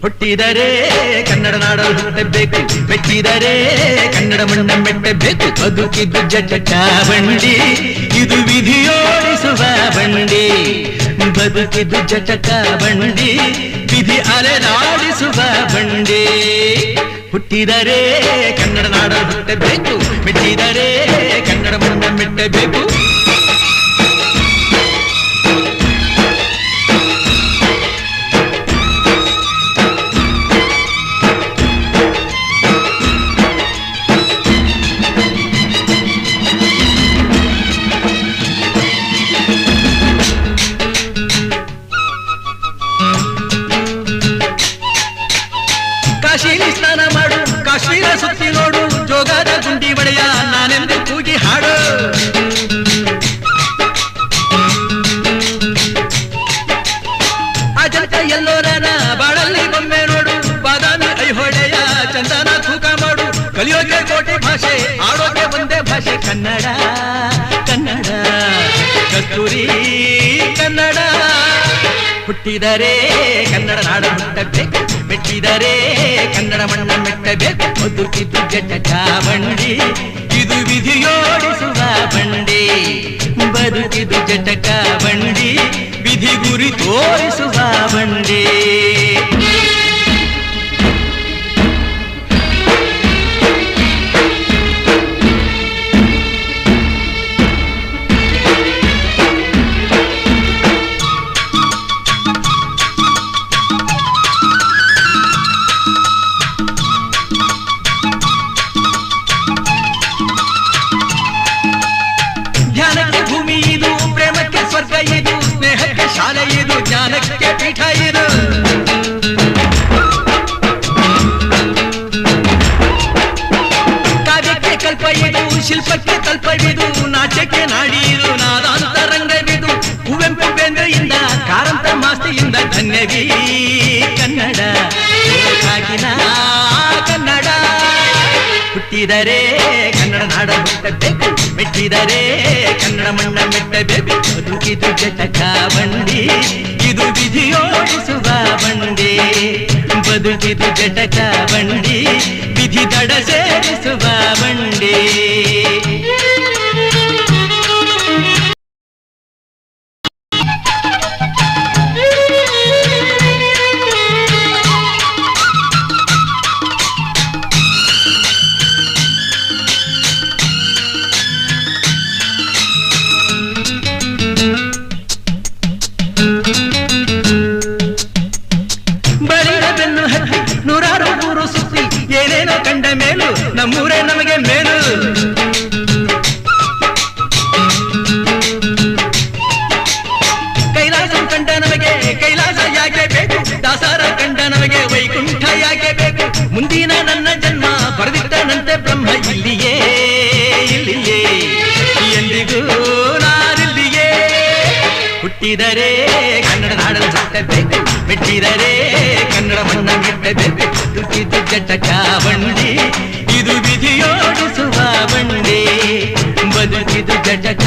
ಹುಟ್ಟಿದರೆ ಕನ್ನಡ ನಾಡಲು ಹುಟ್ಟಬೇಕು, ಮೆಚ್ಚಿದರೆ ಕನ್ನಡ ಮಣ್ಣ ಮೆಟ್ಟಬೇಕು. ಬದುಕಿದ್ದು ಜಟಕ ಬಂಡಿ, ಇದು ವಿಧಿಯೋಡಿಸುವ ಬಂಡಿ. ಬದುಕಿದ್ದು ಜಟಕ ಬಂಡಿ, ವಿಧಿ ಅಲೆದಾಡಿಸುವ ಬಂಡಿ. ಹುಟ್ಟಿದರೆ ಕನ್ನಡ ನಾಡಲು ಹುಟ್ಟಬೇಕು, ಮೆಚ್ಚಿದರೆ ಕನ್ನಡ ಮಣ್ಣ ಮೆಟ್ಟಬೇಕು. ಕಾಶಿಲಿ ಸ್ನಾನ ಮಾಡು, ಕಾಶ್ಮೀರ ಸುತ್ತಿ ನೋಡು, ಜೋಗದ ಗುಂಡಿ ಬಳೆಯ ನಾನೆಂದು ಕೂಗಿ ಹಾಡು. ಅಜಂತ ಎಲ್ಲೋರನ ಬಾಳಲ್ಲಿ ಬೊಮ್ಮೆ ನೋಡು, ಬಾದಾಮಿ ಐಹೊಳೆಯ ಚಂದನ ತೂಕ ಮಾಡು. ಕಲಿಯೋಕೆ ಕೋಟಿ ಭಾಷೆ, ಆಡೋಕೆ ಒಂದೇ ಭಾಷೆ ಕನ್ನಡ. ಕನ್ನಡ ಕಸ್ತೂರಿ ಕನ್ನಡ. ಹುಟ್ಟಿದರೆ ಕನ್ನಡ ನಾಡ ಹುಟ್ಟಬೇಕು, ಮೆಚ್ಚಿದರೆ ಕನ್ನಡ ಮಣ್ಣ ಮೆಟ್ಟಬೇಕು. ಬದುಕಿದ್ದು ಜಟಕ ಬಂಡಿ, ಇದು ವಿಧಿಯೋಡಿಸುವ ಬಂಡಿ. ಬದುಕಿದ್ದು ಜಟಕ ಬಂಡಿ, ವಿಧಿ ಗುರಿ ತೋರಿಸುವ ಬಂಡಿ. ಧ್ಯಾನಕ್ಕೆ ಭೂಮಿ ಇದು, ಪ್ರೇಮಕ್ಕೆ ಸ್ವರ್ಗ ಇದು, ಸ್ನೇಹಕ್ಕೆ ಶಾಲೆ ಇದು, ಜ್ಞಾನಕ್ಕೆ ಪೀಠ ಇದು. ಕಾವ್ಯಕ್ಕೆ ಕಲ್ಪ ಇದು, ಶಿಲ್ಪಕ್ಕೆ ಕಲ್ಪವಿದು, ನಾಟ್ಯಕ್ಕೆ ನಾಡಿ ಇದು, ನಾದಾಂತರಂಗವಿದು. ಕುವೆಂಪು ಬೇಂದ್ರೆಯಿಂದ, ಕಾರಂತ ಮಾಸ್ತಿಯಿಂದ ಧನ್ಯವೀ ಕನ್ನಡ. ಕಾಗಿನ ಕನ್ನಡ. ಹುಟ್ಟಿದರೆ ಕನ್ನಡ ನಾಡ ಹುಟ್ಟಬೇಕು, ಮೆಚ್ಚಿದರೆ ಕನ್ನಡ ಮಣ್ಣ ಮೆಟ್ಟಬೇಕು. ಬದುಕಿದು ಜಟಕ ಬಂಡಿ, ಇದು ವಿಧಿಯೋಡಿಸುವ ಬಂಡಿ. ಬದುಕಿದು ಜಟಕ ಬಂಡಿ, ವಿಧಿ ದಡ ಸೇರಿಸುವ ಬಂಡಿ. ಬಳಿದ ಬೆನ್ನು ಹತ್ತಿ ನೂರಾರು ಊರು ಸುತ್ತಿ, ಏನೇನೋ ಕಂಡ ಮೇಲು ನಮ್ಮೂರೇ ನಮಗೆ ಮೇಲು. ಕೈಲಾಸ ಕಂಡ ನಮಗೆ ಕೈಲಾಸ ಯಾಕೆ ಬೇಕು, ದಾಸರ ಕಂಡ ನಮಗೆ ವೈಕುಂಠ ಯಾಕೆ ಬೇಕು. ಮುಂದಿನ ನನ್ನ ಜನ್ಮ ಬರೆದಿಟ್ಟನಂತೆ ಬ್ರಹ್ಮ ಇಲ್ಲಿಯೇ ಇಲ್ಲಿಯೇ, ಎಂದಿಗೂ ನಾನಿಲ್ಲಿಯೇ. ಹುಟ್ಟಿದರೆ ಕನ್ನಡ ನಾಡಲು ಹುಟ್ಟಬೇಕು, ಮೆಚ್ಚಿದರೆ ಕನ್ನಡ ಮಣ್ಣ ಮೆಟ್ಟಬೇಕು. ಬದುಕಿದ್ದು ಜಟಕ ಬಂಡಿ, ಇದು ವಿಧಿಯೋಡಿಸುವ ಬಂಡಿ. ಬದುಕಿದ್ದು ಜಟಕ